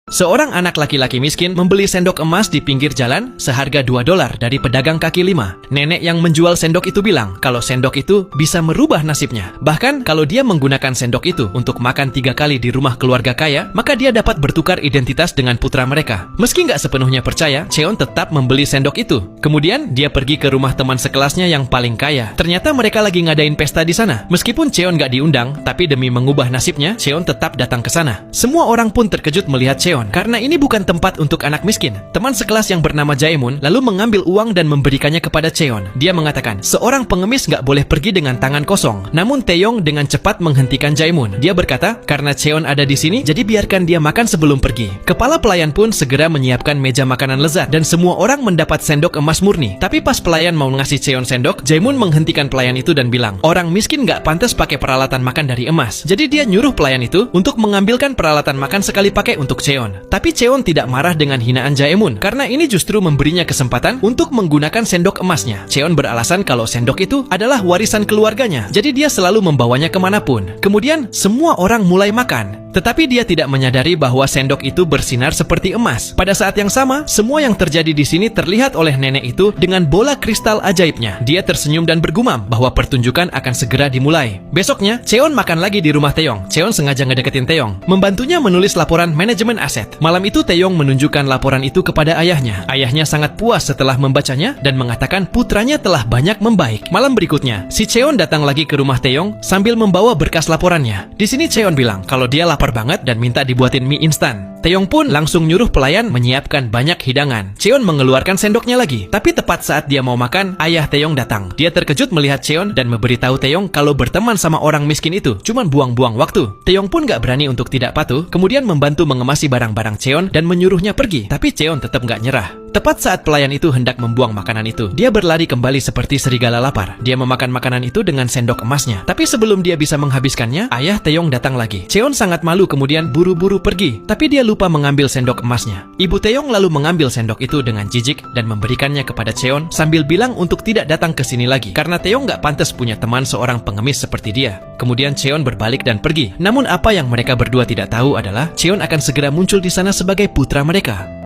Seorang anak laki-laki miskin membeli sendok emas di pinggir jalan seharga $2 dari pedagang kaki lima. Nenek yang menjual sendok itu bilang kalau sendok itu bisa merubah nasibnya. Bahkan kalau dia menggunakan sendok itu untuk makan 3 kali di rumah keluarga kaya, maka dia dapat bertukar identitas dengan putra mereka. Meski nggak sepenuhnya percaya, Cheon tetap membeli sendok itu. Kemudian dia pergi ke rumah teman sekelasnya yang paling kaya. Ternyata mereka lagi ngadain pesta di sana. Meskipun Cheon nggak diundang, tapi demi mengubah nasibnya, Cheon tetap datang ke sana. Semua orang pun terkejut melihat Cheon karena ini bukan tempat untuk anak miskin. Teman sekelas yang bernama Jaemun lalu mengambil uang dan memberikannya kepada Cheon. Dia mengatakan, seorang pengemis nggak boleh pergi dengan tangan kosong. Namun Taeyong dengan cepat menghentikan Jaemun. Dia berkata, karena Cheon ada di sini, jadi biarkan dia makan sebelum pergi. Kepala pelayan pun segera menyiapkan meja makanan lezat dan semua orang mendapat sendok emas murni. Tapi pas pelayan mau ngasih Cheon sendok, Jaemun menghentikan pelayan itu dan bilang, orang miskin nggak pantas pakai peralatan makan dari emas. Jadi dia nyuruh pelayan itu untuk mengambilkan peralatan makan sekali pakai untuk Cheon. Tapi Cheon tidak marah dengan hinaan Jaemun karena ini justru memberinya kesempatan untuk menggunakan sendok emasnya. Cheon beralasan kalau sendok itu adalah warisan keluarganya, jadi dia selalu membawanya kemanapun. Kemudian semua orang mulai makan. Tetapi dia tidak menyadari bahwa sendok itu bersinar seperti emas. Pada saat yang sama, semua yang terjadi di sini terlihat oleh nenek itu dengan bola kristal ajaibnya. Dia tersenyum dan bergumam bahwa pertunjukan akan segera dimulai. Besoknya, Cheon makan lagi di rumah Taeyong. Cheon sengaja ngedeketin Taeyong, membantunya menulis laporan manajemen aset. Malam itu Taeyong menunjukkan laporan itu kepada ayahnya. Ayahnya sangat puas setelah membacanya dan mengatakan putranya telah banyak membaik. Malam berikutnya, si Cheon datang lagi ke rumah Taeyong sambil membawa berkas laporannya. Di sini Cheon bilang kalau dia lapar banget dan minta dibuatin mie instan. Taeyong pun langsung nyuruh pelayan menyiapkan banyak hidangan. Cheon mengeluarkan sendoknya lagi. Tapi tepat saat dia mau makan, ayah Taeyong datang. Dia terkejut melihat Cheon dan memberitahu Taeyong kalau berteman sama orang miskin itu cuman buang-buang waktu. Taeyong pun gak berani untuk tidak patuh, kemudian membantu mengemasi barang-barang Cheon dan menyuruhnya pergi. Tapi Cheon tetap gak nyerah. Tepat saat pelayan itu hendak membuang makanan itu, dia berlari kembali seperti serigala lapar. Dia memakan makanan itu dengan sendok emasnya. Tapi sebelum dia bisa menghabiskannya, ayah Taeyong datang lagi. Cheon sangat malu kemudian buru-buru pergi, tapi dia lupa mengambil sendok emasnya. Ibu Taeyong lalu mengambil sendok itu dengan jijik dan memberikannya kepada Cheon sambil bilang untuk tidak datang ke sini lagi karena Taeyong gak pantas punya teman seorang pengemis seperti dia. Kemudian Cheon berbalik dan pergi. Namun apa yang mereka berdua tidak tahu adalah Cheon akan segera muncul di sana sebagai putra mereka.